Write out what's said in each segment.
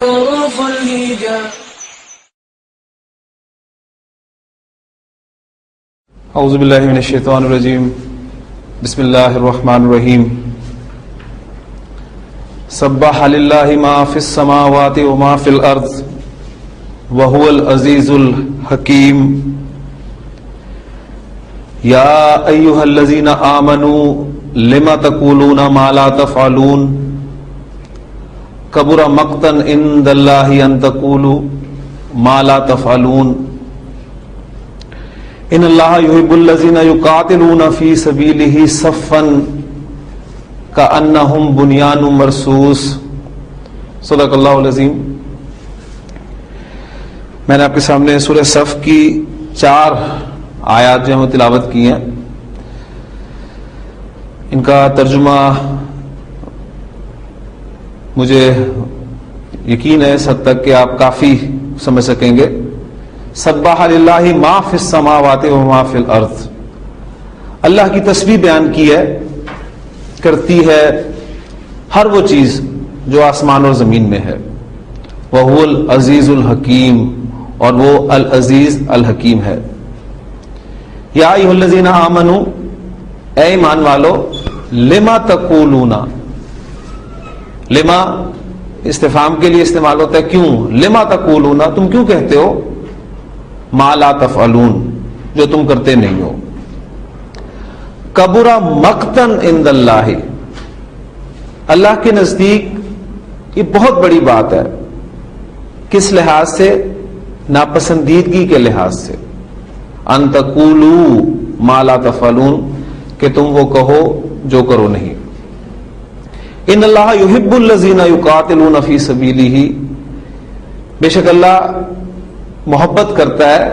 حروف الهجاء. اعوذ باللہ من الشیطان الرجیم. بسم اللہ الرحمن الرحیم. سبح للہ ما فی السماوات وما فی الارض وهو العزیز الحکیم. یا ایھا الذین آمنوا لم تقولون ما لا تفعلون کبر مقتا عند اللہ ان تقولوا ما لا تفعلون. ان اللہ یحب الذین یقاتلون فی سبیلہ صفا کأنہم بنیان مرصوص. صدق اللہ العظیم. میں نے آپ کے سامنے سورہ صف کی 4 آیات جو ہیں وہ تلاوت کی ہیں. ان کا ترجمہ مجھے یقین ہے اس حد تک کہ آپ کافی سمجھ سکیں گے. سبح للہ ما فی السماوات و ما فی الارض. اللہ کی تسبیح بیان کی ہے، کرتی ہے ہر وہ چیز جو آسمان اور زمین میں ہے. وہو العزیز الحکیم، اور وہ العزیز الحکیم ہے. یا ایھا الذین آمنوا، اے ایمان والو، لما تقولون. لما استفہام کے لیے استعمال ہوتا ہے کیوں. لما تقولون، تم کیوں کہتے ہو ما لا تفعلون، جو تم کرتے نہیں ہو. کبر مقتا عند اللہ، اللہ کے نزدیک یہ بہت بڑی بات ہے. کس لحاظ سے؟ ناپسندیدگی کے لحاظ سے. ان تقولوا ما لا تفعلون، کہ تم وہ کہو جو کرو نہیں. ان اللہ یحب الذین یقاتلون فی سبیلہ، بے شک اللہ محبت کرتا ہے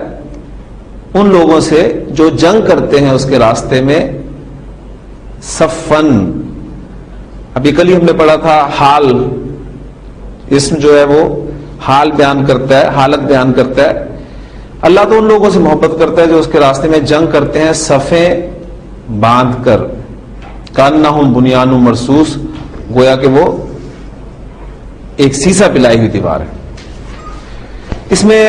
ان لوگوں سے جو جنگ کرتے ہیں اس کے راستے میں. صفن، ابھی کل ہی ہم نے پڑھا تھا حال. اسم جو ہے وہ حال بیان کرتا ہے، حالت بیان کرتا ہے. اللہ تو ان لوگوں سے محبت کرتا ہے جو اس کے راستے میں جنگ کرتے ہیں صفیں باندھ کر. کأنہم بنیان مرصوص، گویا کہ وہ ایک سیسا پلائی ہوئی دیوار ہے. اس میں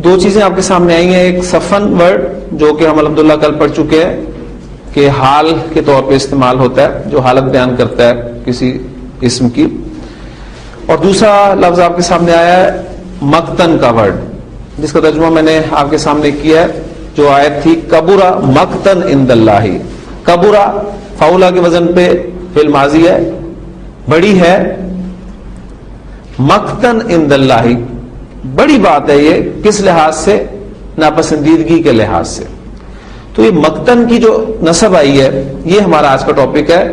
2 چیزیں آپ کے سامنے آئی ہیں. ایک صفن ورڈ جو کہ ہم الحمدللہ کل پڑھ چکے ہیں کہ حال کے طور پہ استعمال ہوتا ہے، جو حالت بیان کرتا ہے کسی اسم کی. اور دوسرا لفظ آپ کے سامنے آیا ہے مقتن کا ورڈ، جس کا ترجمہ میں نے آپ کے سامنے کیا ہے. جو آیت تھی کبرا مقتن عند اللہ. کبرا فاؤلا کے وزن پہ فعل ماضی ہے، بڑی ہے. مقتن عند اللہ، بڑی بات ہے یہ. کس لحاظ سے؟ ناپسندیدگی کے لحاظ سے. تو یہ مقتن کی جو نسب آئی ہے، یہ ہمارا آج کا ٹاپک ہے.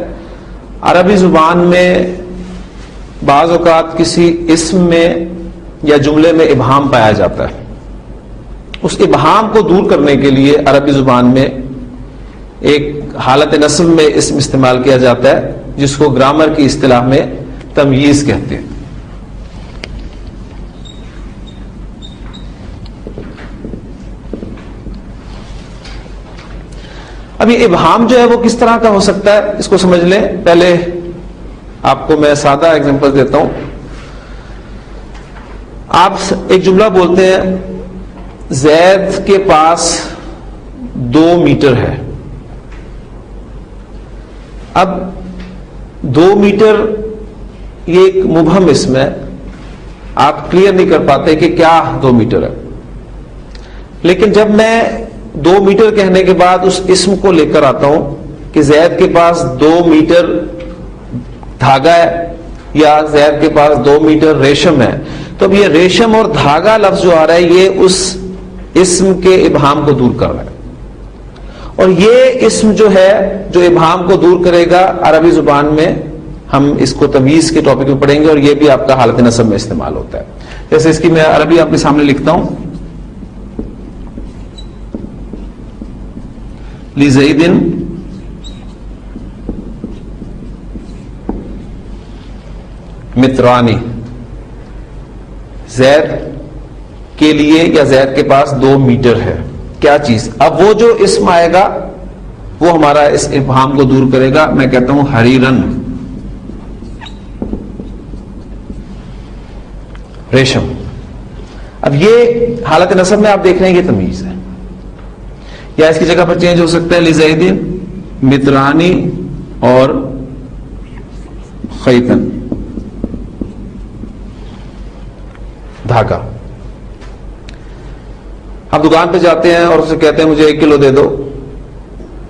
عربی زبان میں بعض اوقات کسی اسم میں یا جملے میں ابہام پایا جاتا ہے. اس ابہام کو دور کرنے کے لیے عربی زبان میں ایک حالت نصب میں اسم استعمال کیا جاتا ہے، جس کو گرامر کی اصطلاح میں تمییز کہتے ہیں. اب یہ ابہام جو ہے وہ کس طرح کا ہو سکتا ہے، اس کو سمجھ لیں. پہلے آپ کو میں سادہ ایگزامپل دیتا ہوں. آپ ایک جملہ بولتے ہیں زید کے پاس 2 میٹر ہے. اب 2 میٹر یہ ایک مبہم اسم ہے، آپ کلیئر نہیں کر پاتے کہ کیا 2 میٹر ہے. لیکن جب میں 2 میٹر کہنے کے بعد اس اسم کو لے کر آتا ہوں کہ زید کے پاس 2 میٹر دھاگا ہے یا زید کے پاس 2 میٹر ریشم ہے، تو اب یہ ریشم اور دھاگا لفظ جو آ رہا ہے یہ اس اسم کے ابہام کو دور کر رہا ہے. اور یہ اسم جو ہے جو ابہام کو دور کرے گا، عربی زبان میں ہم اس کو تمییز کے ٹاپک میں پڑھیں گے، اور یہ بھی آپ کا حالت نصب میں استعمال ہوتا ہے. جیسے اس کی میں عربی آپ کے سامنے لکھتا ہوں. لزید مترانی، زید کے لیے یا زید کے پاس 2 میٹر ہے. کیا چیز؟ اب وہ جو اسم آئے گا وہ ہمارا اس ابہام کو دور کرے گا. میں کہتا ہوں حریرن. ریشم. اب یہ حالت نصب میں آپ دیکھ رہے ہیں یہ تمیز ہے, یا اس کی جگہ پر چینج ہو سکتا ہے لزیدن مترانی اور خیتن, دھاگا. آپ دکان پہ جاتے ہیں اور اسے کہتے ہیں مجھے 1 کلو دے دو.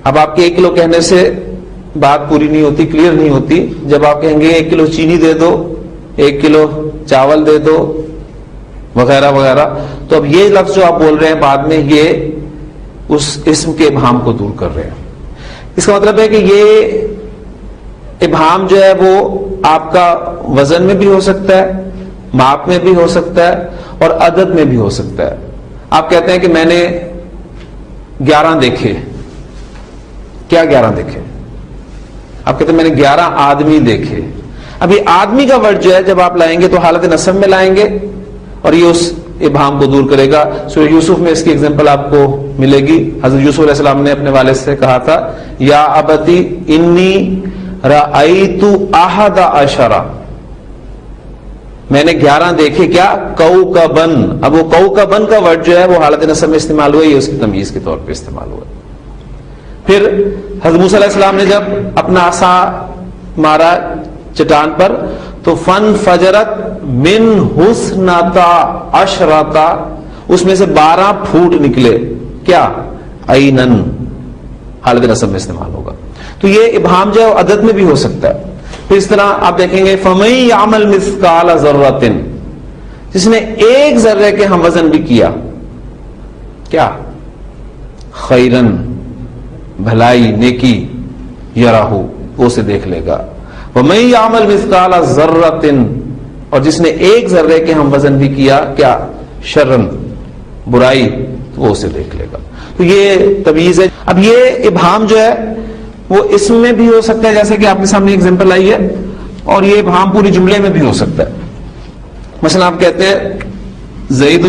اب آپ کے 1 کلو کہنے سے بات پوری نہیں ہوتی, کلیئر نہیں ہوتی. جب آپ کہیں گے 1 کلو چینی دے دو, 1 کلو چاول دے دو, وغیرہ وغیرہ, تو اب یہ لفظ جو آپ بول رہے ہیں بعد میں یہ اس اسم کے ابہام کو دور کر رہے ہیں. اس کا مطلب ہے کہ یہ ابہام جو ہے وہ آپ کا وزن میں بھی ہو سکتا ہے, ماپ میں بھی ہو سکتا ہے, اور عدد میں بھی ہو سکتا ہے. آپ کہتے ہیں کہ میں نے 11 دیکھے. کیا 11 دیکھے؟ آپ کہتے ہیں میں نے 11 آدمی دیکھے. اب یہ آدمی کا ورڈ جو ہے جب آپ لائیں گے تو حالت نصب میں لائیں گے اور یہ اس ابہام کو دور کرے گا. سورہ یوسف میں اس کی ایگزامپل آپ کو ملے گی. حضرت یوسف علیہ السلام نے اپنے والد سے کہا تھا یا ابتی انی رأیت 11, میں نے 11 دیکھے. کیا؟ کوکبن. اب وہ کوکبن کا ورڈ جو ہے وہ حالت نصب میں استعمال ہوا, یہ اس کی تمیز کے طور پہ استعمال ہوا. پھر حضرت موسیٰ علیہ السلام نے جب اپنا عصا مارا چٹان پر تو فن فجرت من حسنتا عشرتا, اس میں سے 12 پھوٹ نکلے. کیا؟ عینن, حالت نصب میں استعمال ہوگا. تو یہ ابہام جو ہے عدد میں بھی ہو سکتا ہے. پھر اس طرح آپ دیکھیں گے فَمَن يَعْمَلْ مِثْقَالَ ذَرَّةٍ, جس نے 1 ذرے کے ہم وزن بھی کیا. کیا؟ خیرن, بھلائی, نیکی, یراہو, وہ اسے دیکھ لے گا. وَمَن يَعْمَلْ مِثْقَالَ ذَرَّةٍ, اور جس نے 1 ذرے کے ہم وزن بھی کیا. کیا؟ شرن, برائی, تو وہ اسے دیکھ لے گا. تو یہ تمیز ہے. اب یہ ابہام جو ہے وہ اسم میں بھی ہو سکتا ہے, جیسے کہ آپ کے سامنے ایگزامپل آئی ہے, اور یہ ابہام پوری جملے میں بھی ہو سکتا ہے. مثلا آپ کہتے ہیں زید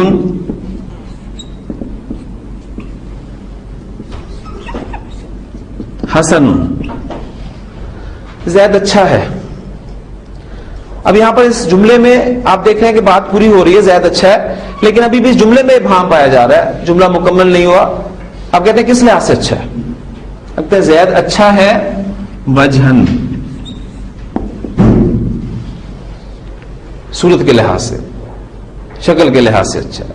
حسن, زید اچھا ہے. اب یہاں پر اس جملے میں آپ دیکھ رہے ہیں کہ بات پوری ہو رہی ہے, زید اچھا ہے, لیکن ابھی بھی اس جملے میں ابہام پایا جا رہا ہے, جملہ مکمل نہیں ہوا. آپ کہتے ہیں کس لحاظ سے اچھا ہے؟ کہتے ہیں زید اچھا ہے وجہن, صورت کے لحاظ سے, شکل کے لحاظ سے اچھا ہے.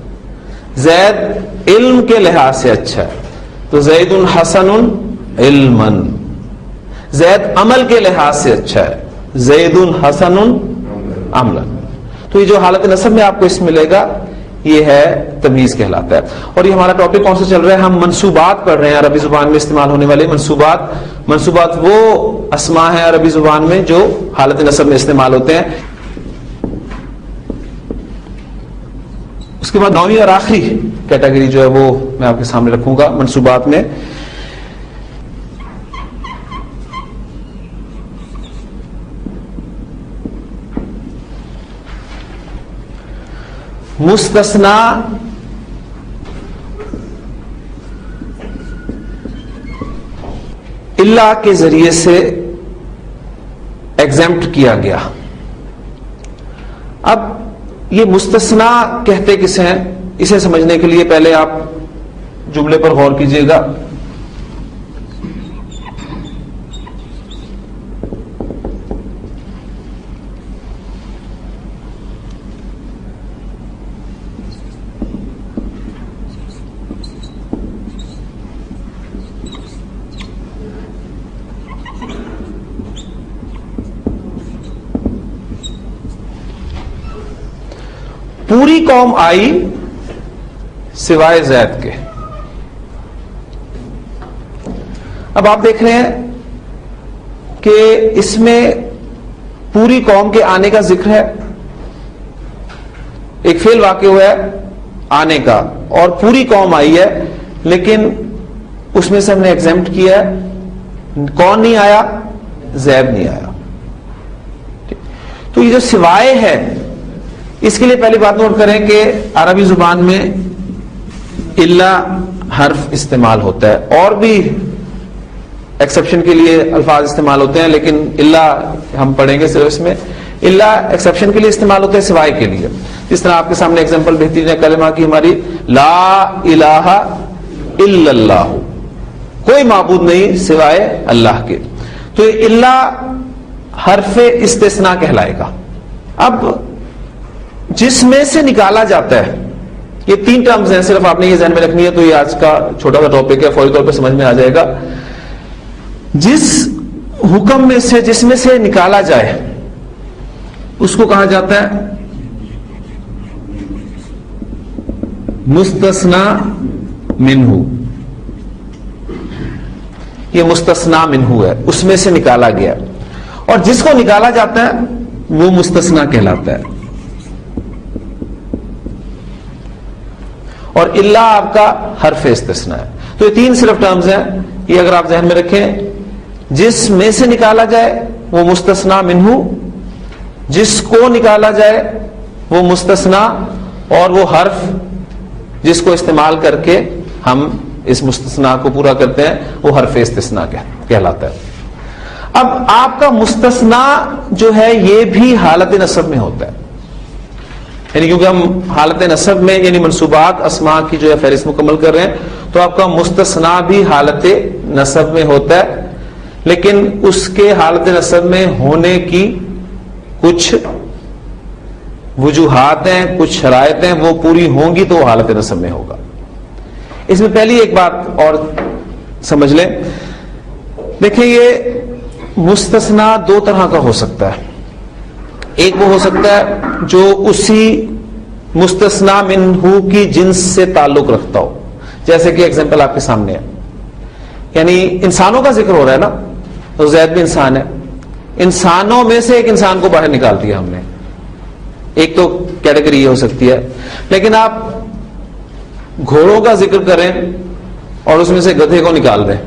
زید علم کے لحاظ سے اچھا ہے, تو زید حسن علما. زید عمل کے لحاظ سے اچھا ہے, زید حسن عملا. تو یہ جو حالت نصب میں آپ کو اس ملے گا یہ ہے تمیز کہلاتا ہے. اور یہ ہمارا ٹاپک کون سا چل رہا ہے؟ ہم منصوبات پڑھ رہے ہیں, عربی زبان میں استعمال ہونے والے منصوبات. منصوبات وہ اسماء ہیں عربی زبان میں جو حالت نصب میں استعمال ہوتے ہیں. اس کے بعد 9ویں اور آخری کیٹیگری جو ہے وہ میں آپ کے سامنے رکھوں گا منصوبات میں. مستثنا اللہ کے ذریعے سے ایگزمپٹ کیا گیا. اب یہ مستثنا کہتے کسے ہیں, اسے سمجھنے کے لیے پہلے آپ جملے پر غور کیجئے گا. پوری قوم آئی سوائے زید کے. اب آپ دیکھ رہے ہیں کہ اس میں پوری قوم کے آنے کا ذکر ہے, ایک فعل واقع ہوا ہے آنے کا, اور پوری قوم آئی ہے, لیکن اس میں سے ہم نے ایگزمپٹ کیا ہے. کون نہیں آیا؟ زید نہیں آیا. تو یہ جو سوائے ہے, اس کے لیے پہلی بات نوٹ کریں کہ عربی زبان میں الا حرف استعمال ہوتا ہے, اور بھی ایکسیپشن کے لیے الفاظ استعمال ہوتے ہیں, لیکن الا ہم پڑھیں گے صرف اس میں. الا ایکسیپشن کے لیے استعمال ہوتا ہے, سوائے کے لیے. جس طرح آپ کے سامنے ایگزامپل بہترین ہے کلمہ کی ہماری, لا الہ الا اللہ, کوئی معبود نہیں سوائے اللہ کے. تو یہ الا حرف استثناء کہلائے گا. اب جس میں سے نکالا جاتا ہے, یہ 3 ٹرمز ہیں, صرف آپ نے یہ ذہن میں رکھنی ہے, تو یہ آج کا چھوٹا سا ٹاپک ہے, فوری طور پہ سمجھ میں آ جائے گا. جس حکم میں سے, جس میں سے نکالا جائے, اس کو کہا جاتا ہے مستثنا منہ. یہ مستثنا منہ ہے, اس میں سے نکالا گیا, اور جس کو نکالا جاتا ہے وہ مستثنا کہلاتا ہے. اور الا آپ کا حرف استثناء ہے. تو یہ 3 صرف ٹرمز ہیں, یہ اگر آپ ذہن میں رکھیں, جس میں سے نکالا جائے وہ مستثنا منہ, جس کو نکالا جائے وہ مستثنا, اور وہ حرف جس کو استعمال کر کے ہم اس مستثنا کو پورا کرتے ہیں وہ حرف استثناء کہلاتا ہے. اب آپ کا مستثنا جو ہے یہ بھی حالت نصب میں ہوتا ہے, یعنی کیونکہ ہم حالت نصب میں یعنی منصوبات اسماء کی جو ہے فہرست مکمل کر رہے ہیں, تو آپ کا مستثنا بھی حالت نصب میں ہوتا ہے, لیکن اس کے حالت نصب میں ہونے کی کچھ وجوہات ہیں, کچھ شرائط ہیں, وہ پوری ہوں گی تو وہ حالت نصب میں ہوگا. اس میں پہلی ایک بات اور سمجھ لیں, دیکھیں یہ مستثنا 2 طرح کا ہو سکتا ہے. ایک وہ ہو سکتا ہے جو اسی مستثنا منہ کی جنس سے تعلق رکھتا ہو, جیسے کہ ایگزامپل آپ کے سامنے ہے, یعنی انسانوں کا ذکر ہو رہا ہے نا, تو زید بھی انسان ہے, انسانوں میں سے ایک انسان کو باہر نکال دیا ہم نے, ایک تو کیٹیگری یہ ہو سکتی ہے. لیکن آپ گھوڑوں کا ذکر کریں اور اس میں سے گدھے کو نکال دیں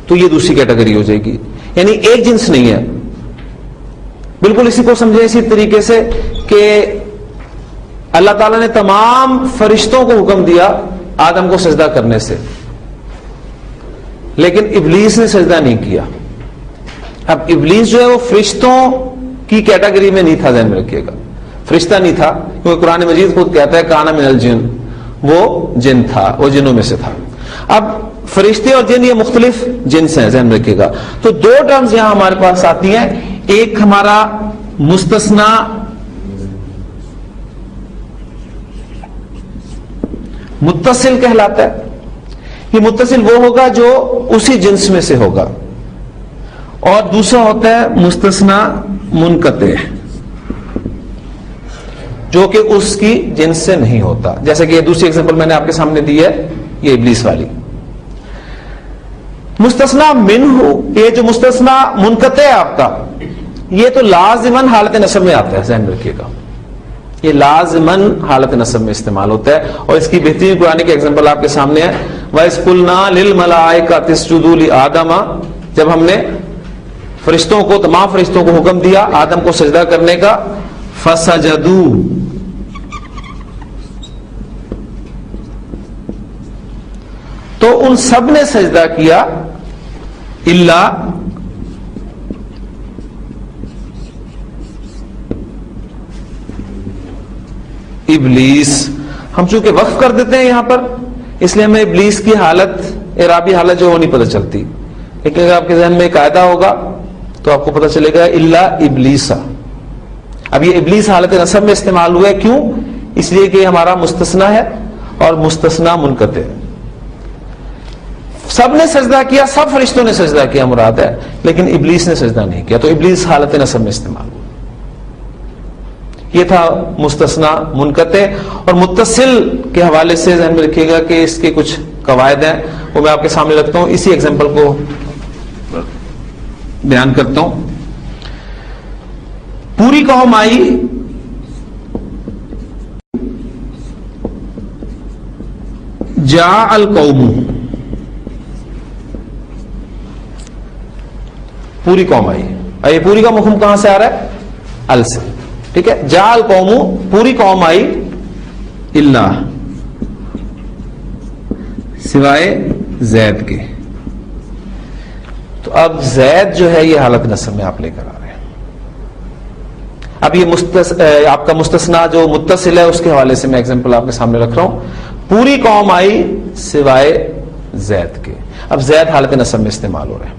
تو یہ دوسری کیٹیگری ہو جائے گی, یعنی ایک جنس نہیں ہے. بالکل اسی کو سمجھیں اسی طریقے سے کہ اللہ تعالیٰ نے تمام فرشتوں کو حکم دیا آدم کو سجدہ کرنے سے, لیکن ابلیس نے سجدہ نہیں کیا. اب ابلیس جو ہے وہ فرشتوں کی کیٹیگری میں نہیں تھا, ذہن میں رکھیے گا, فرشتہ نہیں تھا, کیونکہ قرآن مجید خود کہتا ہے کانا من الجن, وہ جن تھا, وہ جنوں میں سے تھا. اب فرشتے اور جن یہ مختلف جنس ہیں, ذہن میں رکھیے گا. تو 2 ٹرمز یہاں ہمارے پاس آتی ہیں, ایک ہمارا مستثنا متصل کہلاتا ہے. یہ متصل وہ ہوگا جو اسی جنس میں سے ہوگا, اور دوسرا ہوتا ہے مستثنا منقطع, جو کہ اس کی جنس سے نہیں ہوتا. جیسے کہ یہ دوسری ایگزامپل میں نے آپ کے سامنے دی ہے, یہ ابلیس والی. مستثنا منہ, یہ جو مستثنا منقطع ہے آپ کا, یہ تو لازماً حالت نصب میں آتا ہے, ذہن میں رکھیے گا, یہ لازماً حالت نصب میں استعمال ہوتا ہے. اور اس کی بہترین قرآن کی ایگزامپل آپ کے سامنے ہے, وَإِذْ قُلْنَا لِلْمَلَائِكَةِ اسْجُدُوا لِآدَمَ, جب ہم نے فرشتوں کو, تمام فرشتوں کو حکم دیا آدم کو سجدہ کرنے کا, فَسَجَدُوا, تو ان سب نے سجدہ کیا الا ابلیس. ہم چونکہ وقف کر دیتے ہیں یہاں پر, اس لیے ہمیں ابلیس کی حالت, اعرابی حالت جو وہ نہیں پتہ چلتی, لیکن اگر آپ کے ذہن میں قاعدہ ہوگا تو آپ کو پتہ چلے گا الا ابلیسا. اب یہ ابلیس حالت نصب میں استعمال ہوا ہے, کیوں؟ اس لیے کہ ہمارا مستثنا ہے اور مستثنا منقطع ہے. سب نے سجدہ کیا, سب فرشتوں نے سجدہ کیا مراد ہے, لیکن ابلیس نے سجدہ نہیں کیا, تو ابلیس حالت نصب میں استعمال ہوا. یہ تھا مستثنا منقطع. اور متصل کے حوالے سے ذہن میں رکھیے گا کہ اس کے کچھ قواعد ہیں, وہ میں آپ کے سامنے رکھتا ہوں, اسی ایگزامپل کو بیان کرتا ہوں. پوری قوم آئی, جاء القوم, پوری قوم آئی. یہ پوری کا مفہوم کہاں سے آ رہا ہے؟ ال سے, ٹھیک ہے. جاء القوم, پوری قوم آئی, الا, سوائے زید کے. تو اب زید جو ہے یہ حالت نصب میں آپ لے کر آ رہے ہیں. اب یہ آپ کا مستثنا جو متصل ہے اس کے حوالے سے میں ایگزامپل آپ کے سامنے رکھ رہا ہوں. پوری قوم آئی سوائے زید کے. اب زید حالت نسب میں استعمال ہو رہا ہے,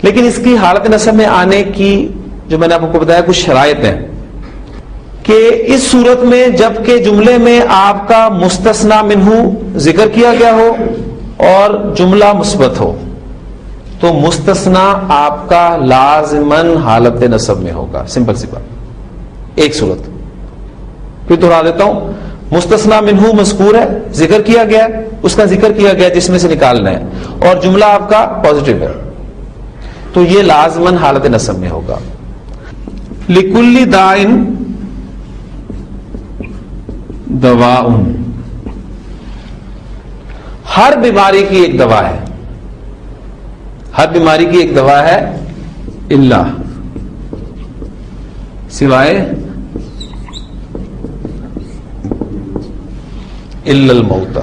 لیکن اس کی حالت نسب میں آنے کی جو میں نے آپ کو بتایا کچھ شرائط ہیں کہ اس صورت میں جب کہ جملے میں آپ کا مستثنا منہ ذکر کیا گیا ہو اور جملہ مثبت ہو تو مستثنا آپ کا لازماً حالت نسب میں ہوگا. سمپل سی بات. ایک صورت پھر دہرا دیتا ہوں. مستثنا منہ مذکور ہے, ذکر کیا گیا, اس کا ذکر کیا گیا جس میں سے نکالنا ہے, اور جملہ آپ کا پازیٹو ہے, تو یہ لازماً حالت نسب میں ہوگا. لکل دائن دواء, ہر بیماری کی ایک دوا ہے, ہر بیماری کی ایک دوا ہے, الا سوائے الا الموت.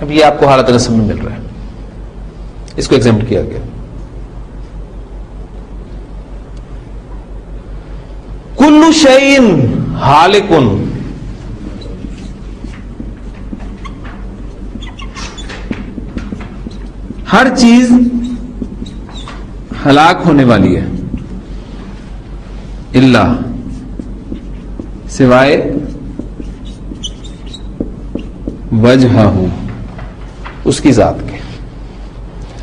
اب یہ آپ کو حالت نسب میں مل رہا ہے, اس کو ایگزامپل کیا گیا. کل شیء ہالک, ہر چیز ہلاک ہونے والی ہے, الا سوائے وجہہ اس کی ذات کے.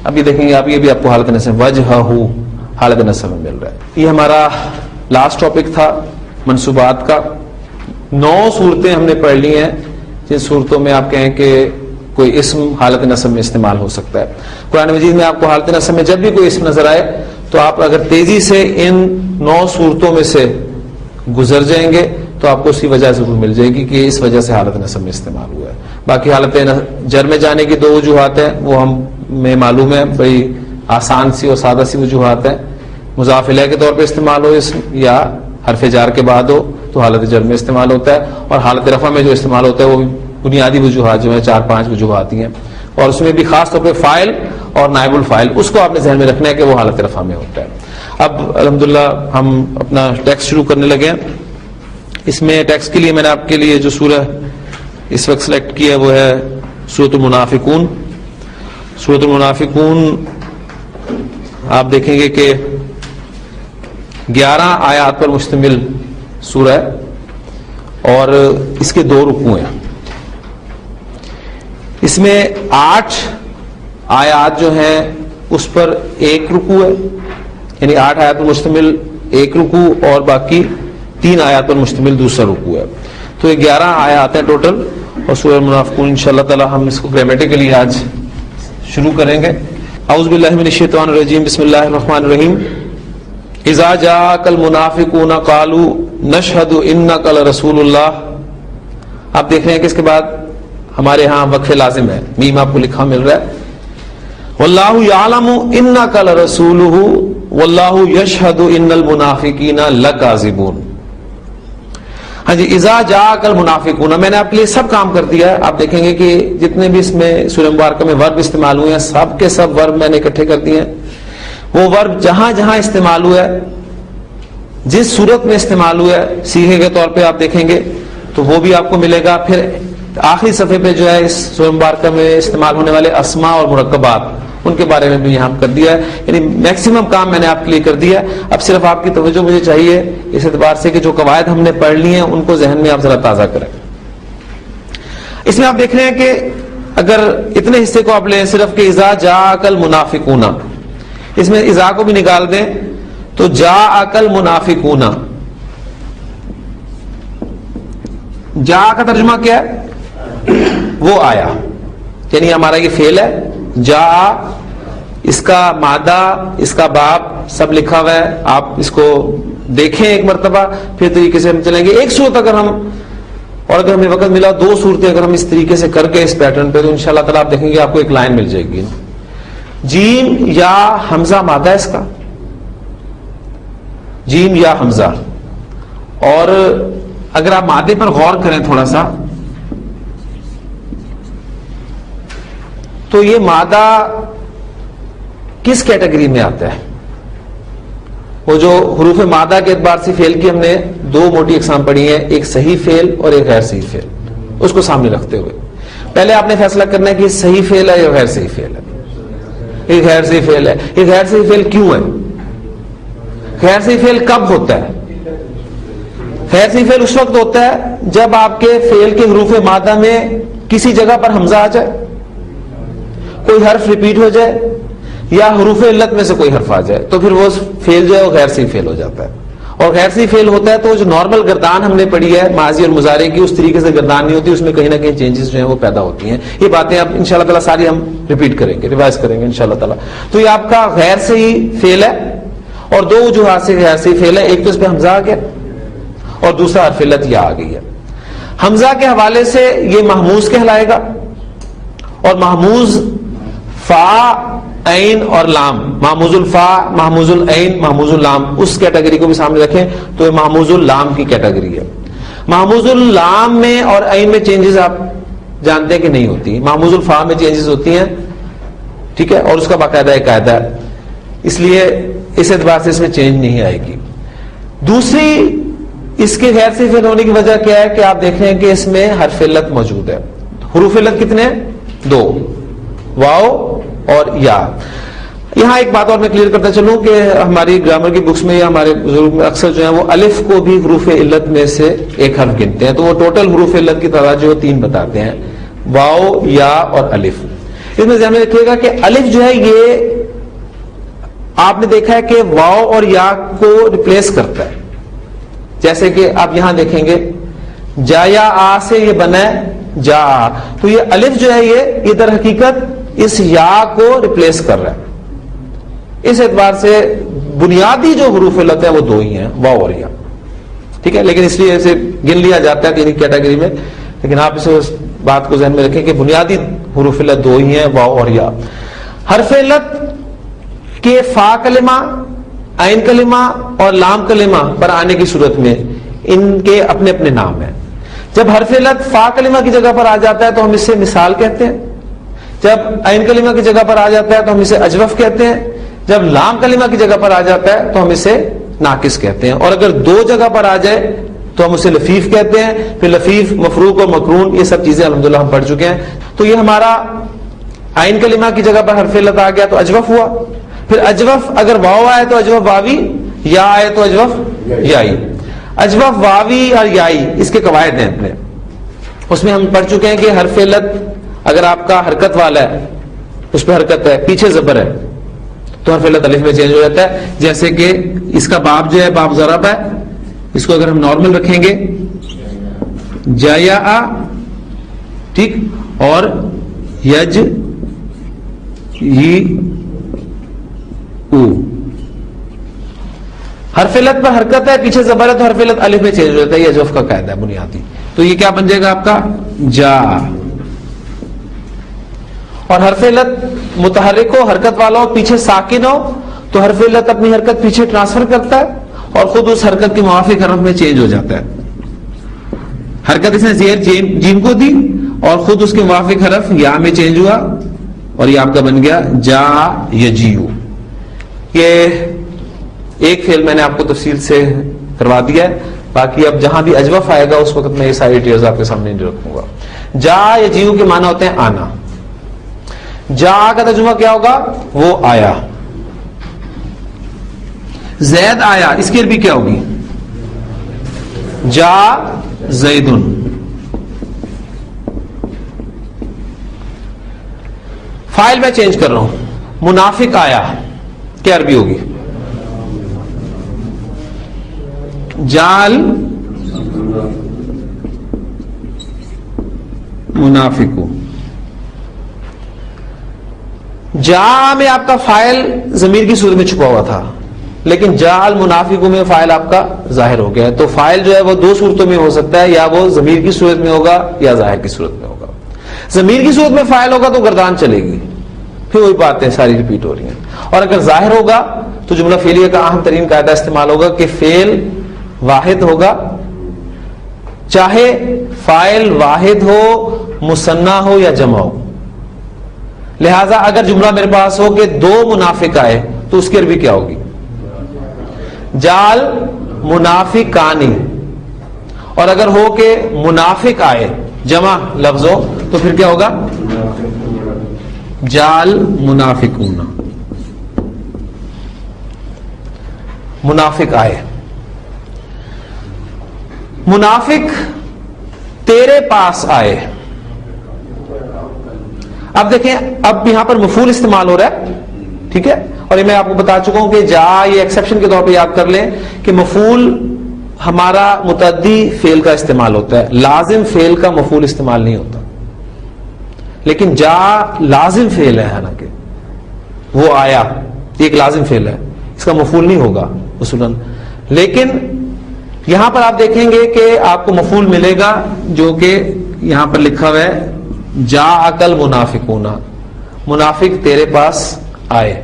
اب یہ دیکھیں گے آپ, یہ بھی آپ کو حالت نسب وجہہ حالت نسب میں مل رہا ہے. یہ ہمارا لاسٹ ٹاپک تھا منصوبات کا. 9 صورتیں ہم نے پڑھ لی ہیں جن صورتوں میں آپ کہیں کہ کوئی اسم حالت نسب میں استعمال ہو سکتا ہے. قرآن مجید میں آپ کو حالت نسب میں جب بھی کوئی اسم نظر آئے تو آپ اگر تیزی سے ان 9 صورتوں میں سے گزر جائیں گے تو آپ کو اسی وجہ ضرور مل جائے گی کہ اس وجہ سے حالت نسب میں استعمال ہوا ہے. باقی حالت جر میں جانے کی 2 وجوہات ہیں, وہ ہمیں معلوم ہے, بڑی آسان سی اور سادہ سی وجوہات ہیں. مضاف الیہ کے طور پہ استعمال ہو اسم, یا حرف جار کے بعد ہو تو حالت جر میں استعمال ہوتا ہے, اور حالت رفع میں جو استعمال ہوتا ہے وہ بنیادی وجوہات جو ہیں 4-5 وجوہات ہیں, اور اس میں بھی خاص طور پہ فاعل اور نائب الفاعل, اس کو آپ نے ذہن میں رکھنا ہے کہ وہ حالت رفع میں ہوتا ہے. اب الحمدللہ ہم اپنا ٹیکسٹ شروع کرنے لگے ہیں. اس میں ٹیکسٹ کے لیے میں نے آپ کے لیے جو سورہ اس وقت سلیکٹ کی ہے وہ ہے سورۃ المنافقون. سورۃ المنافقون آپ دیکھیں گے کہ 11 آیات پر مشتمل سورہ ہے, اور اس کے 2 رکوع ہیں. اس میں 8 آیات جو ہیں اس پر 1 رکوع ہے, یعنی 8 آیات پر مشتمل 1 رکوع, اور باقی 3 آیات پر مشتمل دوسرا رکوع ہے. تو یہ 11 آیات ہیں ٹوٹل, اور سورہ المنافقون انشاءاللہ تعالی ہم اس کو گرامیٹیکلی آج شروع کریں گے. اعوذ باللہ من الشیطان الرجیم, بسم اللہ الرحمن الرحیم. اذا جاءک المنافقون قالوا نشهد انک لرسول اللہ. آپ دیکھ رہے ہیں کہ اس کے بعد ہمارے ہاں وقف لازم ہے, میم آپ کو لکھا مل رہا ہے. واللہ یعلم انک لرسولہ واللہ یشہد ان المنافقین لکاذبون. ہاں جی, اذا جاءک المنافقون, میں نے آپ کے لیے سب کام کر دیا ہے. آپ دیکھیں گے کہ جتنے بھی اس میں سورہ مبارکہ میں ورب استعمال ہوئے ہیں سب کے سب ورب میں نے اکٹھے کر دیے ہیں. وہ ورب جہاں جہاں استعمال ہوا ہے, جس صورت میں استعمال ہوا ہے, سیغے کے طور پہ آپ دیکھیں گے تو وہ بھی آپ کو ملے گا. پھر آخری صفحے پہ جو ہے اس سورہ مبارکہ میں استعمال ہونے والے اسماء اور مرکبات, ان کے بارے میں بھی یہاں کر دیا ہے. یعنی میکسیمم کام میں نے آپ کے لیے کر دیا ہے. اب صرف آپ کی توجہ مجھے چاہیے اس اعتبار سے کہ جو قواعد ہم نے پڑھ لی ہیں ان کو ذہن میں آپ ذرا تازہ کریں. اس میں آپ دیکھ رہے ہیں کہ اگر اتنے حصے کو آپ لیں صرف کہ اذا جاءک المنافقون, اس میں اذا کو بھی نکال دیں تو جاءک المنافقون. جا کا ترجمہ کیا ہے؟ وہ آیا, یعنی ہمارا یہ فعل ہے جا, اس کا مادہ اس کا باب سب لکھا ہوا ہے. آپ اس کو دیکھیں ایک مرتبہ, پھر طریقے سے ہم چلیں گے. ایک صورت اگر ہم, اور اگر ہمیں وقت ملا 2 صورتیں اگر ہم اس طریقے سے کر کے اس پیٹرن پہ, تو انشاءاللہ تعالیٰ آپ دیکھیں گے آپ کو ایک لائن مل جائے گی. جیم یا حمزہ مادہ اس کا, جیم یا حمزہ. اور اگر آپ مادے پر غور کریں تھوڑا سا تو یہ مادہ کس کیٹیگری میں آتا ہے؟ وہ جو حروف مادہ کے اعتبار سے فعل کی ہم نے دو موٹی اقسام پڑھی ہیں، ایک صحیح فعل اور ایک غیر صحیح فعل. اس کو سامنے رکھتے ہوئے پہلے آپ نے فیصلہ کرنا ہے کہ یہ صحیح فعل ہے یا غیر صحیح فعل ہے. یہ غیر صحیح فعل ہے. یہ غیر صحیح فعل کیوں ہے؟ غیر صحیح فعل کب ہوتا ہے؟ غیر صحیح فعل اس وقت ہوتا ہے جب آپ کے فعل کے حروف مادہ میں کسی جگہ پر حمزہ آ جائے، کوئی حرف ریپیٹ ہو جائے، یا حروف علت میں سے کوئی حرف آ جائے، تو پھر وہ فعل جو ہے وہ غیر صحیح فعل ہو جاتا ہے. اور غیر صحیح فعل ہوتا ہے تو جو نارمل گردان ہم نے پڑھی ہے ماضی اور مضارع کی، اس طریقے سے گردان نہیں ہوتی، اس میں کہیں نہ کہیں چینجز جو ہیں وہ پیدا ہوتی ہیں. یہ باتیں اب انشاءاللہ تعالیٰ ساری ہم ریپیٹ کریں گے، ریوائز کریں گے انشاءاللہ تعالیٰ. تو یہ آپ کا غیر صحیح فعل ہے، اور دو وجوہات سے غیر صحیح فعل ہے. ایک تو اس پہ حمزہ آ گیا اور دوسرا حرف علت یا آ گئی ہے. حمزہ کے حوالے سے یہ محموز کہلائے گا، اور محموز فا، عین اور لام، محموز الفا، محموز العین، محموز اللام، اس کیٹیگری کو بھی سامنے رکھیں تو یہ محموز اللام کی کیٹیگری ہے. محموز اللام میں اور عین میں چینجز آپ جانتے ہیں کہ نہیں ہوتی، محموز الفا میں چینجز ہوتی ہیں، ٹھیک ہے، اور اس کا باقاعدہ ایک قاعدہ ہے، اس لیے اس اعتبار سے اس میں چینج نہیں آئے گی. دوسری اس کے غیر صحیح فعل ہونے کی وجہ کیا ہے کہ آپ دیکھ رہے ہیں کہ اس میں حرف علت موجود ہے. حروف علت کتنے ہیں؟ دو، واو اور یا. یہاں ایک بات اور میں کلیئر کرتا چلوں کہ ہماری گرامر کی بکس میں یا ہمارے بزرگ میں اکثر جو ہے وہ الف کو بھی حروف علت میں سے ایک حرف گنتے ہیں، تو وہ ٹوٹل حروف علت کی تعداد جو 3 بتاتے ہیں، واو، یا اور الف. اس میں ذہن میں رکھیے گا کہ الف جو ہے یہ آپ نے دیکھا ہے کہ واو اور یا کو ریپلیس کرتا ہے. جیسے کہ آپ یہاں دیکھیں گے جا یا آ سے یہ بنا ہے جا، تو یہ الف جو ہے یہ در حقیقت اس یا کو ریپلیس کر رہا ہے. اس اعتبار سے بنیادی جو حروف علت ہے وہ دو ہی ہیں، واو اور یا، ٹھیک ہے. لیکن اس لیے اسے گن لیا جاتا ہے تین کیٹیگری میں، لیکن آپ اسے اس بات کو ذہن میں رکھیں کہ بنیادی حروف علت دو ہی ہیں، واو اور یا. حرف علت کے فا کلمہ، عین کلمہ اور لام کلمہ پر آنے کی صورت میں ان کے اپنے اپنے نام ہیں. جب حرف علت فا کلمہ کی جگہ پر آ جاتا ہے تو ہم اسے مثال کہتے ہیں، جب عین کلمہ کی جگہ پر آ جاتا ہے تو ہم اسے اجوف کہتے ہیں، جب لام کلمہ کی جگہ پر آ جاتا ہے تو ہم اسے ناقص کہتے ہیں، اور اگر دو جگہ پر آ جائے تو ہم اسے لفیف کہتے ہیں. پھر لفیف، مفروق اور مقرون، یہ سب چیزیں الحمدللہ ہم پڑھ چکے ہیں. تو یہ ہمارا عین کلمہ کی جگہ پر حرف علت آ گیا تو اجوف ہوا. پھر اجوف اگر واو آئے تو اجوف واوی، یا آئے تو اجوف یائی. اجوف واوی اور یائی اس کے قواعد ہیں اپنے، اس میں ہم پڑھ چکے ہیں کہ حرف علت اگر آپ کا حرکت والا ہے، اس پہ حرکت ہے، پیچھے زبر ہے، تو حرف علت الف میں چینج ہو جاتا ہے. جیسے کہ اس کا باب جو ہے باب ضرب ہے، اس کو اگر ہم نارمل رکھیں گے جا یا آ، ٹھیک، اور یج ی او، حرف علت پر حرکت ہے، پیچھے زبر ہے، تو حرف علت الف میں چینج ہو جاتا ہے. یہ اجوف کا قاعدہ ہے بنیادی. تو یہ کیا بن جائے گا آپ کا جا. اور حرف علت متحرک ہو، حرکت والا ہو، پیچھے ساکن ہو، تو حرف علت اپنی حرکت پیچھے ٹرانسفر کرتا ہے اور خود اس حرکت کے موافق حرف میں چینج ہو جاتا ہے. حرکت اس نے زیر جیم کو دی اور خود اس کے موافق حرف یا میں چینج ہوا، اور یہ آپ کا بن گیا جا یجیو. یہ ایک فعل میں نے آپ کو تفصیل سے کروا دیا ہے، باقی اب جہاں بھی اجوف آئے گا اس وقت میں یہ ساری ڈیٹیلز آپ کے سامنے نہیں رکھوں گا. جا یجیو کے معنی ہوتے ہیں آنا. جا کا ترجمہ کیا ہوگا؟ وہ آیا. زید آیا، اس کی عربی کیا ہوگی؟ جا زیدن. فائل میں چینج کر رہا ہوں. منافق آیا، کیا عربی ہوگی؟ جال منافقو. جا میں آپ کا فائل ضمیر کی صورت میں چھپا ہوا تھا، لیکن جال منافقو میں فائل آپ کا ظاہر ہو گیا ہے. تو فائل جو ہے وہ دو صورتوں میں ہو سکتا ہے، یا وہ ضمیر کی صورت میں ہوگا یا ظاہر کی صورت میں ہوگا. ضمیر کی صورت میں فائل ہوگا تو گردان چلے گی، پھر وہی باتیں ساری ریپیٹ ہو رہی ہیں. اور اگر ظاہر ہوگا تو جملہ فعلیہ کا اہم ترین قاعدہ استعمال ہوگا کہ فعل واحد ہوگا، چاہے فاعل واحد ہو، مثنی ہو یا جمع ہو. لہذا اگر جملہ میرے پاس ہو کہ دو منافق آئے تو اس کی عربی کیا ہوگی؟ جال منافقانی، اور اگر ہو کہ منافق آئے جمع لفظ ہو تو پھر کیا ہوگا؟ جال منافقون، منافق آئے. منافق تیرے پاس آئے. اب دیکھیں اب یہاں پر مفعول استعمال ہو رہا ہے، ٹھیک ہے، اور یہ میں آپ کو بتا چکا ہوں کہ جا یہ ایکسیپشن کے طور پہ یاد کر لیں کہ مفعول ہمارا متعدی فعل کا استعمال ہوتا ہے، لازم فعل کا مفعول استعمال نہیں ہوتا. لیکن جا لازم فعل ہے، حالانکہ وہ آیا یہ ایک لازم فعل ہے، اس کا مفعول نہیں ہوگا اصولاً. لیکن یہاں پر آپ دیکھیں گے کہ آپ کو مفعول ملے گا جو کہ یہاں پر لکھا ہوا ہے جا عقل منافقون، منافق تیرے پاس آئے.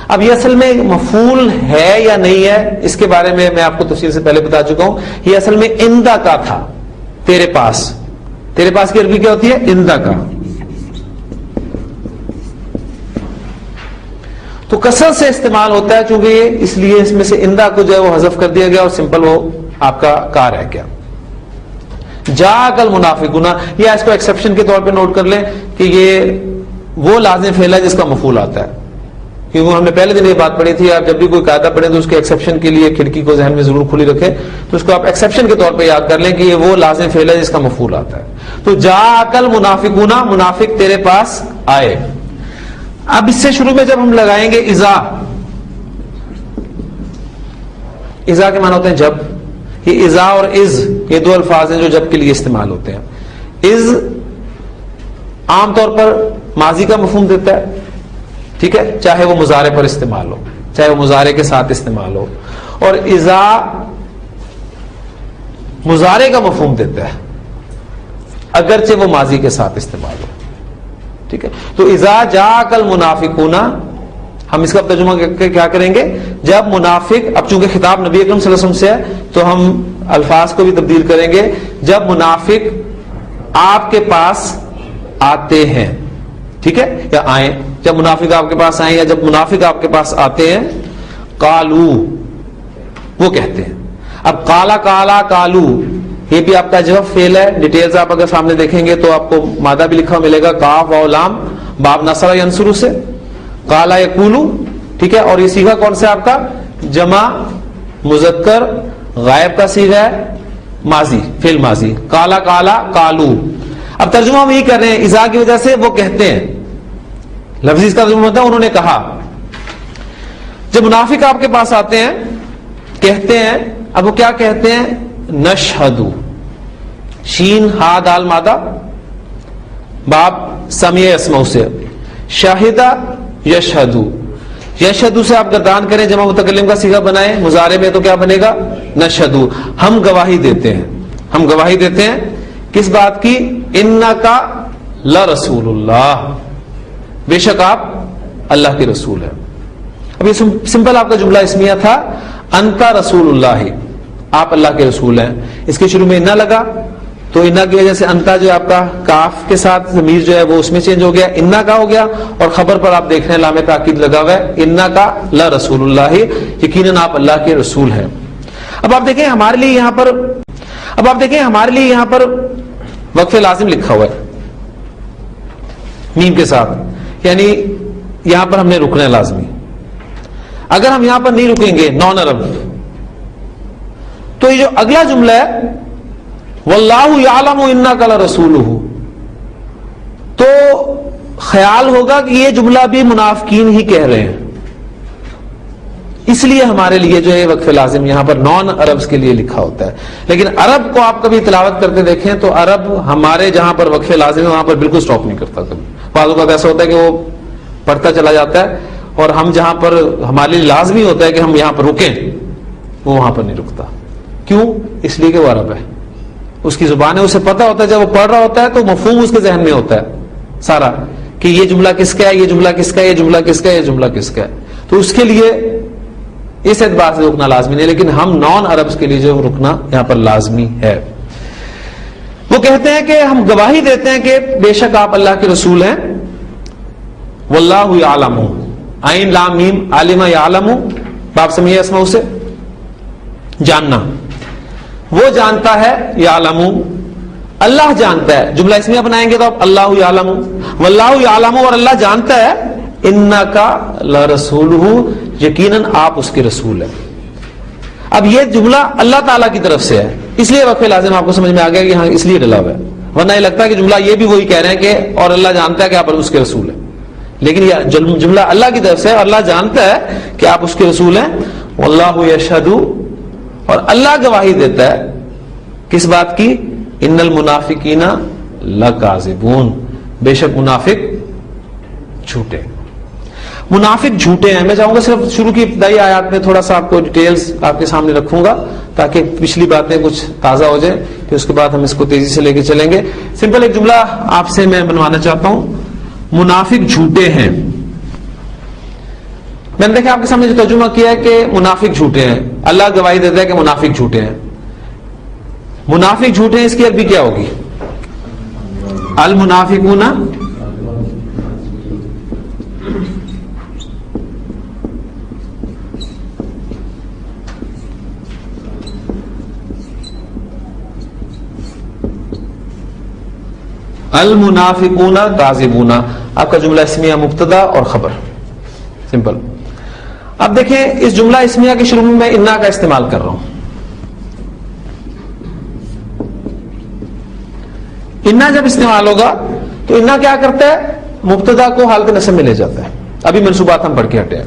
اب یہ اصل میں مفعول ہے یا نہیں ہے اس کے بارے میں آپ کو تفصیل سے پہلے بتا چکا ہوں. یہ اصل میں اندہ کا تھا، تیرے پاس. تیرے پاس کی عربی کیا ہوتی ہے؟ اندہ کا. تو کثرت سے استعمال ہوتا ہے چونکہ یہ اس لیے اس میں سے اندہ کو جو ہے وہ حذف کر دیا گیا اور سمپل وہ آپ کا کار ہے. کیا جا کل منافقون، یا اس کو ایکسیپشن کے طور پہ نوٹ کر لیں کہ یہ وہ لازم فعل ہے جس کا مفعول آتا ہے. کیونکہ ہم نے پہلے دن یہ بات پڑھی تھی، آپ جب بھی کوئی قاعدہ پڑھیں تو اس کے ایکسیپشن کے لیے کھڑکی کو ذہن میں ضرور کھلی رکھیں. تو اس کو آپ ایکسیپشن کے طور پہ یاد کر لیں کہ یہ وہ لازم فعل ہے جس کا مفعول آتا ہے. تو جا کل منافقون، منافق تیرے پاس آئے. اب اس سے شروع میں جب ہم لگائیں گے اذا، اذا کے معنی ہوتے ہیں جب. یہ اذا اور از یہ دو الفاظ ہیں جو جب کے لیے استعمال ہوتے ہیں. از عام طور پر ماضی کا مفہوم دیتا ہے، ٹھیک ہے، چاہے وہ مضارع پر استعمال ہو، چاہے وہ مضارع کے ساتھ استعمال ہو. اور اذا مضارع کا مفہوم دیتا ہے اگرچہ وہ ماضی کے ساتھ استعمال ہو، ٹھیک ہے. تو اذا جاءک المنافقون، ہم اس کا ترجمہ کیا کریں گے؟ جب منافق، اب چونکہ خطاب نبی اکرم صلی اللہ علیہ وسلم سے ہے تو ہم الفاظ کو بھی تبدیل کریں گے. جب منافق آپ کے پاس آتے ہیں، ٹھیک ہے، یا آئیں. جب منافق آپ کے پاس آئیں یا جب منافق آپ کے پاس آتے ہیں، قالو وہ کہتے ہیں. اب قالا کالا کالو یہ بھی آپ کا جواب فعل ہے. ڈیٹیلز آپ اگر سامنے دیکھیں گے تو آپ کو مادہ بھی لکھا ملے گا، کاف واو لام باب نصر ینصر سے قالا یقولو، ٹھیک ہے. اور یہ صیغہ کون سا آپ کا؟ جمع مذکر غائب کا صیغہ ہے، ماضی، فعل ماضی. کالا کالا کالو. اب ترجمہ ہم یہی کر رہے ہیں، اذا کی وجہ سے وہ کہتے ہیں، لفظی اس کا ترجمہ ہوتا ہے انہوں نے کہا. جب منافق آپ کے پاس آتے ہیں کہتے ہیں، اب وہ کیا کہتے ہیں؟ نشہدو، شین ہا دال مادہ باب سمیع اسماء سے، شاہدہ یشہدو. یشہدو سے آپ گردان کریں، جمع متکلم کا صیغہ بنائیں مضارع میں تو کیا بنے گا؟ نشہدو. ہم گواہی دیتے ہیں، ہم گواہی دیتے ہیں کس بات کی؟ انکا لرسول اللہ، بے شک آپ اللہ کے رسول ہیں. اب یہ سمپل آپ کا جملہ اسمیہ تھا، انتا رسول اللہ، آپ اللہ کے رسول ہیں. اس کے شروع میں انا لگا تو انا کی وجہ سے انتا جو آپ کا کاف کے ساتھ ضمیر جو ہے وہ اس میں چینج ہو گیا، انا کا ہو گیا. اور خبر پر آپ دیکھ رہے ہیں لام تاکید لگا ہوا ہے، انا کا لا رسول اللہ، یقیناً آپ اللہ کے رسول ہیں. اب آپ دیکھیں ہمارے لیے یہاں پر وقف لازم لکھا ہوا ہے میم کے ساتھ، یعنی یہاں پر ہم نے رکنا ہے لازمی. اگر ہم یہاں پر نہیں رکیں گے نان عرب تو یہ جو اگلا جملہ ہے واللہ یعلم انک لرسولہ، تو خیال ہوگا کہ یہ جملہ بھی منافقین ہی کہہ رہے ہیں. اس لیے ہمارے لیے جو ہے وقف لازم یہاں پر نان عربز کے لیے لکھا ہوتا ہے. لیکن عرب کو آپ کبھی تلاوت کرتے دیکھیں تو عرب ہمارے جہاں پر وقف لازم ہے وہاں پر بالکل سٹاپ نہیں کرتا. کبھی بعض اوقات ایسا ہوتا ہے کہ وہ پڑھتا چلا جاتا ہے اور ہم جہاں پر ہمارے لیے لازمی ہوتا ہے کہ ہم یہاں پر رکیں وہ وہاں پر نہیں رکتا. کیوں؟ اس لیے کہ وہ عرب ہے، اس کی زبان ہے، اسے پتہ ہوتا ہے جب وہ پڑھ رہا ہوتا ہے تو مفہوم اس کے ذہن میں ہوتا ہے سارا کہ یہ جملہ کس کا ہے، یہ جملہ کس کا ہے، یہ جملہ کس کا ہے، یہ جملہ کس کا ہے. تو اس کے لیے اس اعتبار سے رکنا لازمی نہیں. لیکن ہم نان عربز کے لیے جو رکنا یہاں پر لازمی ہے. وہ کہتے ہیں کہ ہم گواہی دیتے ہیں کہ بے شک آپ اللہ کے رسول ہیں. واللہ یعلم، عین لام میم عالم یعلم باب سمیع اسماء سے جاننا. وہ جانتا ہے یعلم، اللہ جانتا ہے. جملہ اسمیہ بنائیں گے تو اب اللہ یعلم، واللہ یعلم، اور اللہ جانتا ہے انکا لرسولہ، یقیناً آپ اس کے رسول ہیں. اب یہ جملہ اللہ تعالیٰ کی طرف سے ہے، اس لیے وقف لازم آپ کو سمجھ میں آ گیا کہ یہاں اس لیے ڈلا ہوا ہے، ورنہ یہ لگتا ہے کہ جملہ یہ بھی وہی کہہ رہے ہیں کہ اور اللہ جانتا ہے کہ آپ اس کے رسول ہیں. لیکن یہ جملہ اللہ کی طرف سے ہے، اللہ جانتا ہے کہ آپ اس کے رسول ہیں. واللہ یشہد، اور اللہ گواہی دیتا ہے کس بات کی؟ ان المنافقین لکاذبون، بے شک منافق جھوٹے. منافق جھوٹے ہیں. میں چاہوں گا صرف شروع کی ابتدائی آیات میں تھوڑا سا آپ کو ڈیٹیلز آپ کے سامنے رکھوں گا تاکہ پچھلی باتیں کچھ تازہ ہو جائیں، پھر اس کے بعد ہم اس کو تیزی سے لے کے چلیں گے. سمپل ایک جملہ آپ سے میں بنوانا چاہتا ہوں، منافق جھوٹے ہیں. میں نے دیکھا آپ کے سامنے جو ترجمہ کیا ہے کہ منافق جھوٹے ہیں، اللہ گواہی دیتا ہے کہ منافق جھوٹے ہیں. منافق جھوٹے ہیں، اس کی عربی کیا ہوگی؟ المنافقون المنافقون کاذبون. آپ کا جملہ اسمیہ مبتدا اور خبر، سمپل. اب دیکھیں اس جملہ اسمیہ کے شروع میں انا کا استعمال کر رہا ہوں. انا جب استعمال ہوگا تو انا کیا کرتا ہے؟ مبتدا کو حالت نصب میں لے جاتا ہے. ابھی منصوبات ہم پڑھ کے ہٹے ہیں.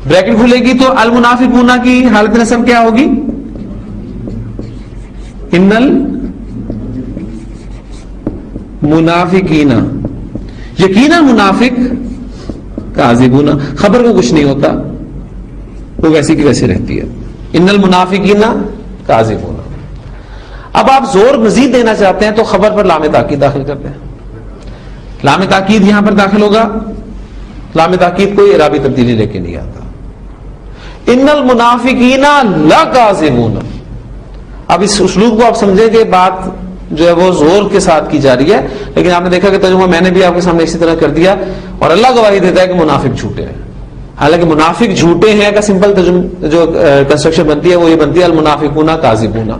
بریکٹ کھلے گی تو المنافقون کی حالت نصب کیا ہوگی؟ ان المنافقین، یقینا منافق، کاذبون، خبر کو کچھ نہیں ہوتا، وہ ویسی کی ویسے رہتی ہے. ان المنافقین کاذبون. اب آپ زور مزید دینا چاہتے ہیں تو خبر پر لام تاکید داخل کرتے ہیں. لام تاکید یہاں پر داخل ہوگا. لام تاکید کوئی اعرابی تبدیلی لے کے نہیں آتا. ان المنافقین لکاذبون. اب اس اسلوب کو آپ سمجھیں کہ بات جو ہے وہ زور کے ساتھ کی جا رہی ہے، لیکن آپ نے دیکھا کہ ترجمہ میں نے بھی آپ کے سامنے اسی طرح کر دیا، اور اللہ گواہی دیتا ہے کہ منافق جھوٹے ہیں. حالانکہ منافق جھوٹے ہیں کا سمپل جو کنسٹرکشن بنتی ہے وہ یہ بنتی ہے المنافقون کاذبون.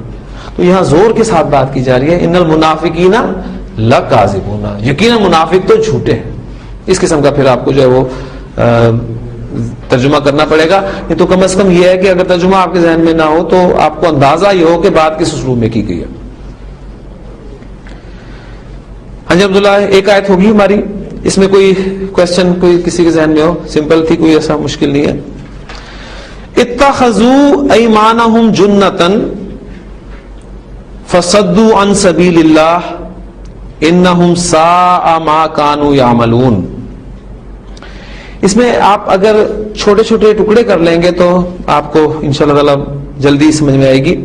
تو یہاں زور کے ساتھ بات کی جا رہی ہے ان المنافقین لکاذبون، یقیناً منافق تو جھوٹے ہیں. اس قسم کا پھر آپ کو جو ہے وہ ترجمہ کرنا پڑے گا. یہ تو کم از کم یہ ہے کہ اگر ترجمہ آپ کے ذہن میں نہ ہو تو آپ کو اندازہ یہ ہو کہ بات کس اسلوب میں کی گئی ہے. ہاں جی عبداللہ، ایک آیت ہوگی ہماری، اس میں کوئی کوشچن کوئی کسی کے ذہن میں ہو؟ سمپل تھی، کوئی ایسا مشکل نہیں ہے. اتخذوا ایمانہم جنۃ فصدوا عن سبیل اللہ انہم ساء ما کانوا یعملون. اس میں آپ اگر چھوٹے چھوٹے ٹکڑے کر لیں گے تو آپ کو انشاءاللہ تعالی جلدی سمجھ میں آئے گی.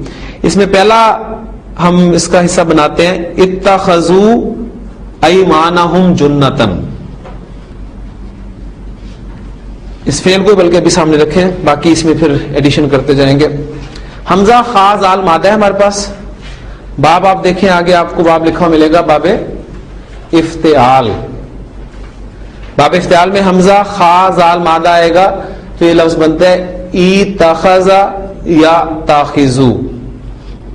اس میں پہلا ہم اس کا حصہ بناتے ہیں اتخذوا ایمانہم جنۃ. اس فعل کو بلکہ ابھی سامنے رکھیں، باقی اس میں پھر ایڈیشن کرتے جائیں گے. حمزہ خا زال مادہ ہے ہمارے پاس. باب آپ دیکھیں آگے آپ کو باب لکھا ملے گا، باب افتعال. باب افتعال میں حمزہ خا زال مادہ آئے گا تو یہ لفظ بنتا ہے اتخذ یا تاخذو.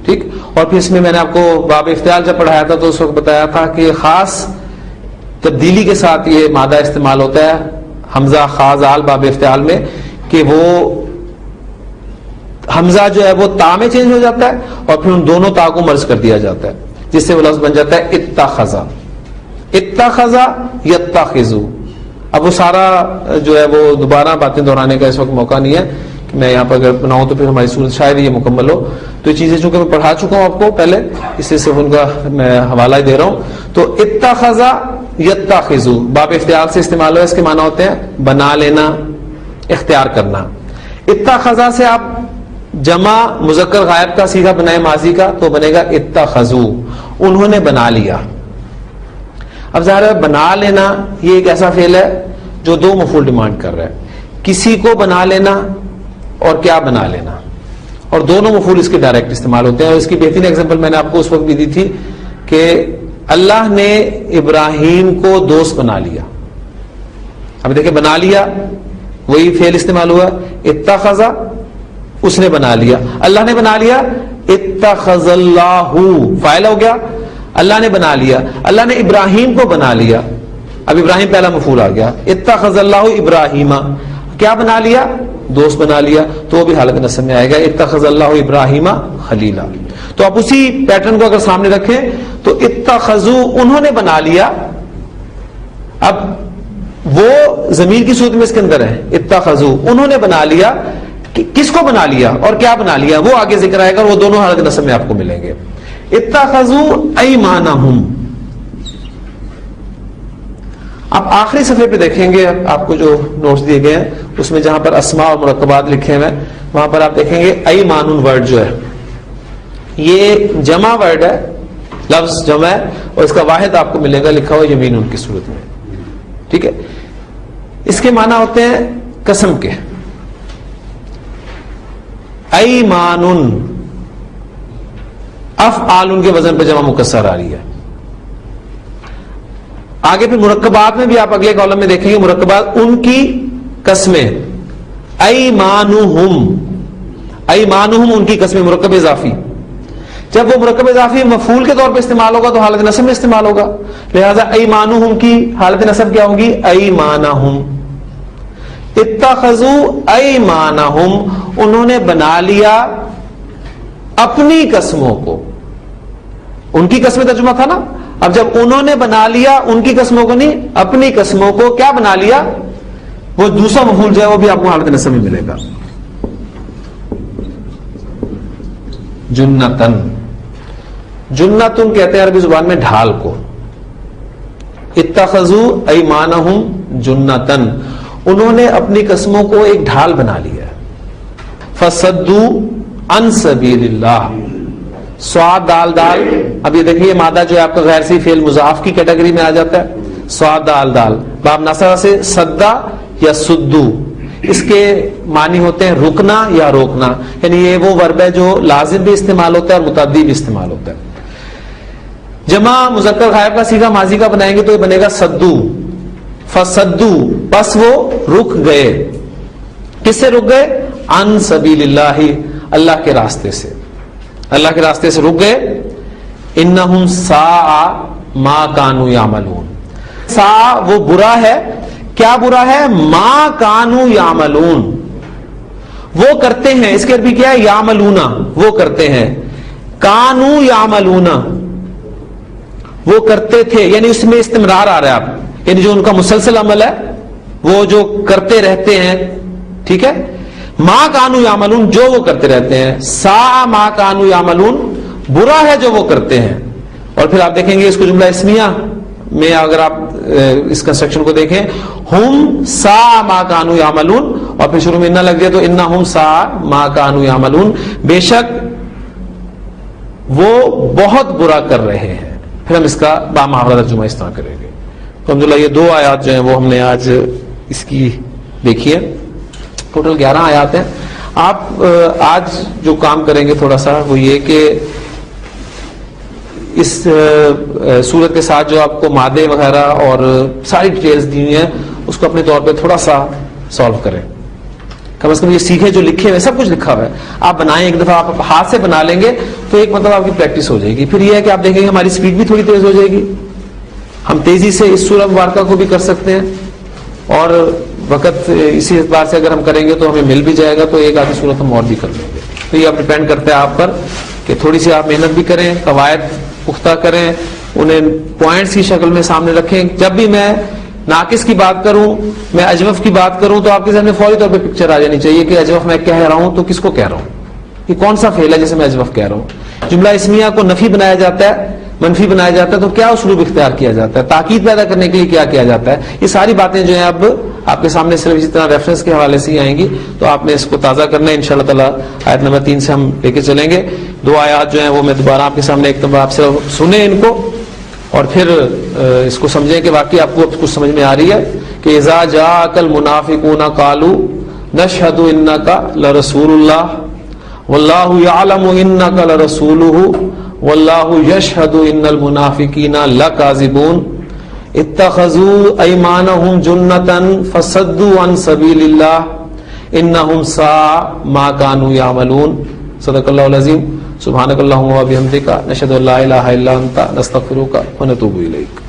ٹھیک. اور پھر اس میں نے آپ کو باب افتعال جب پڑھایا تھا تو اس وقت بتایا تھا کہ خاص تبدیلی کے ساتھ یہ مادہ استعمال ہوتا ہے حمزہ خا زال باب افتعال میں، کہ وہ حمزہ جو ہے وہ تا میں چینج ہو جاتا ہے اور پھر ان دونوں تا کو مرج کر دیا جاتا ہے، جس سے وہ لفظ بن جاتا ہے اتخذ. اتخذ یتخذو. اب وہ سارا جو ہے وہ دوبارہ باتیں دہرانے کا اس وقت موقع نہیں ہے کہ میں یہاں پر اگر بناؤں تو پھر ہماری صورت شاید یہ مکمل ہو. تو یہ چیزیں چونکہ میں پڑھا چکا ہوں آپ کو پہلے، اس سے صرف ان کا میں حوالہ ہی دے رہا ہوں. تو اتخذ یتخذو باب افتعال سے استعمال ہوا. اس کے معنی ہوتے ہیں بنا لینا، اختیار کرنا. اتخذ سے آپ جمع مذکر غائب کا صیغہ بنائے ماضی کا تو بنے گا اتخذو، انہوں نے بنا لیا. اب ظاہر ہے بنا لینا یہ ایک ایسا فعل ہے جو دو مفعول ڈیمانڈ کر رہا ہے، کسی کو بنا لینا اور کیا بنا لینا، اور دونوں مفعول اس کے ڈائریکٹ استعمال ہوتے ہیں. اور اس کی بہترین ایگزامپل میں نے آپ کو اس وقت بھی دی تھی کہ اللہ نے ابراہیم کو دوست بنا لیا. اب دیکھیں بنا لیا وہی فعل استعمال ہوا اتخذ، اس نے بنا لیا. اللہ نے بنا لیا, اتخذ اللہ فاعل ہو گیا, اللہ نے بنا لیا. اللہ نے ابراہیم کو بنا لیا, اب ابراہیم پہلا مفعول آ گیا. اتخذ اللہ ابراہیم, کیا بنا لیا؟ دوست بنا لیا, تو وہ بھی حالت نصب میں آئے گا. اتخذ اللہ ابراہیم خلیلا. تو آپ اسی پیٹرن کو اگر سامنے رکھیں تو اتخذوا انہوں نے بنا لیا. اب وہ ضمیر کی صورت میں اس کے اندر ہے, اتخذوا انہوں نے بنا لیا. کس کو بنا لیا اور کیا بنا لیا وہ آگے ذکر آئے گا, اور وہ دونوں حالت نصب میں آپ کو ملیں گے. اتخذوا ایمانہم. آپ آخری صفحے پہ دیکھیں گے, آپ کو جو نوٹس دیے گئے ہیں اس میں جہاں پر اسماء اور مرکبات لکھے ہوئے ہیں وہاں پر آپ دیکھیں گے ایمان ورڈ جو ہے یہ جمع ورڈ ہے, لفظ جمع ہے, اور اس کا واحد آپ کو ملے گا لکھا ہوا یمین ان کی صورت میں. ٹھیک ہے, اس کے معنی ہوتے ہیں قسم کے. ایمان افعال ان کے وزن پہ جمع مکسر آ رہی ہے. آگے پھر مرکبات میں بھی آپ اگلے کالم میں دیکھیں گے مرکبات ان کی قسمیں. ایمانہم, ایمانہم ان کی قسمیں, مرکب اضافی. جب وہ مرکب اضافی مفعول کے طور پہ استعمال ہوگا تو حالت نصب میں استعمال ہوگا, لہذا ایمانہم کی حالت نصب کیا ہوگی؟ ایمانہم. اتخذوا ایمانہم انہوں نے بنا لیا اپنی قسموں کو. ان کی قسمیں ترجمہ تھا نا, اب جب انہوں نے بنا لیا ان کی قسموں کو نہیں اپنی قسموں کو کیا بنا لیا, وہ دوسرا مفعول جو ہے وہ بھی آپ کو حالت نصب میں ملے گا. جنتن, جنتن کہتے ہیں عربی زبان میں ڈھال کو. اتخذوا ایمانہم جنتن انہوں نے اپنی قسموں کو ایک ڈھال بنا لیا. فصدوا عن سبیل اللہ, سواد دال دال. اب یہ دیکھیے مادہ جو ہے آپ کا غیر سی فعل مضاف کی کیٹیگری میں آ جاتا ہے. سواد دال دال باب نصرہ سے سدا یا سدو, اس کے معنی ہوتے ہیں رکنا یا روکنا, یعنی یہ وہ ورب ہے جو لازم بھی استعمال ہوتا ہے اور متعدی بھی استعمال ہوتا ہے. جمع مذکر غائب کا صیغہ ماضی کا بنائیں گے تو یہ بنے گا سدو. فصدو بس وہ رک گئے. کس سے رک گئے؟ عن سبیل اللہ, اللہ کے راستے سے, اللہ کے راستے سے رک گئے. انہم ساء ما کانوا یعملون, ساء وہ برا ہے. کیا برا ہے؟ ما کانوا یعملون, وہ کرتے ہیں. اس کے عربی کیا ہے؟ یعملون, وہ کرتے ہیں. کانوا یعملون وہ کرتے تھے, یعنی اس میں استمرار آ رہا ہے, آپ یعنی جو ان کا مسلسل عمل ہے وہ جو کرتے رہتے ہیں. ٹھیک ہے, ما کانوا یعملون جو وہ کرتے رہتے ہیں. ساء ما کانوا یعملون برا ہے جو وہ کرتے ہیں. اور پھر آپ دیکھیں گے اس کو جملہ اسمیہ میں اگر آپ اس کنسٹرکشن کو دیکھیں, ہم ساء ما کانوا یعملون, اور پھر شروع میں انہ لگ گیا تو انہم ساء ما کانوا یعملون, بے شک وہ بہت برا کر رہے ہیں. پھر ہم اس کا بامحاورہ ترجمہ اس طرح کریں گے. تو الحمدللہ یہ 2 آیات جو ہیں وہ ہم نے آج اس کی دیکھی ہے. ٹوٹل 11 آیات ہیں. آپ آج جو کام کریں گے تھوڑا سا وہ یہ کہ اس صورت کے ساتھ جو آپ کو مادے وغیرہ اور ساری ڈیٹیلز دی ہوئی ہیں اس کو اپنے طور پہ تھوڑا سا سالو کریں. کم از کم یہ سیکھیں جو لکھے ہوئے, سب کچھ لکھا ہوا ہے, آپ بنائیں. ایک دفعہ آپ ہاتھ سے بنا لیں گے تو ایک مطلب آپ کی پریکٹس ہو جائے گی. پھر یہ ہے کہ آپ دیکھیں گے ہماری اسپیڈ بھی تھوڑی تیز ہو جائے گی, ہم تیزی سے اس سورہ مبارکہ کو بھی کر سکتے ہیں, اور وقت اسی اعتبار سے اگر ہم کریں گے تو ہمیں مل بھی جائے گا, تو ایک آدھی صورت ہم اور بھی کر لیں گے. تو یہ اب ڈیپینڈ کرتا ہے آپ پر کہ تھوڑی سی آپ محنت بھی کریں, قواعد پختہ کریں, انہیں پوائنٹس کی شکل میں سامنے رکھیں. جب بھی میں ناقص کی بات کروں, میں اجوف کی بات کروں, تو آپ کے ذہن میں فوری طور پہ پکچر آ جانی چاہیے کہ اجوف میں کہہ رہا ہوں تو کس کو کہہ رہا ہوں, یہ کون سا فعل ہے جسے میں اجوف کہہ رہا ہوں. جملہ اسمیہ کو نفی بنایا جاتا ہے, منفی بنایا جاتا ہے, تو کیا اسلوب اختیار کیا جاتا ہے, تاکید پیدا کرنے کے لیے کیا کیا جاتا ہے. یہ ساری باتیں جو ہیں اب آپ کے سامنے صرف اسی طرح ریفرنس کے حوالے سے ہی آئیں گی, تو آپ نے اس کو تازہ کرنا ہے. انشاءاللہ تعالی آیت نمبر 3 سے ہم لے کے چلیں گے. 2 آیات جو ہیں وہ میں دوبارہ آپ کے سامنے ایک دفعہ آپ سے سنیں ان کو, اور پھر اس کو سمجھیں کہ واقعی آپ کو کچھ سمجھ میں آ رہی ہے. کہ اذا جاءک المنافقون قالوا نشهد انک لرسول اللہ واللہ یعلم انک لرسولہ واللہ یشہد ان المنافقین لکاذبون اتخذوا ایمانہم جنۃ فصدوا عن سبیل اللہ انہم ساء ما كانوا يعملون. صدق اللہ العظیم. سبحانک اللہم و بحمدک، نشہد ان لا الہ الا انت، نستغفرک و نتوب الیک.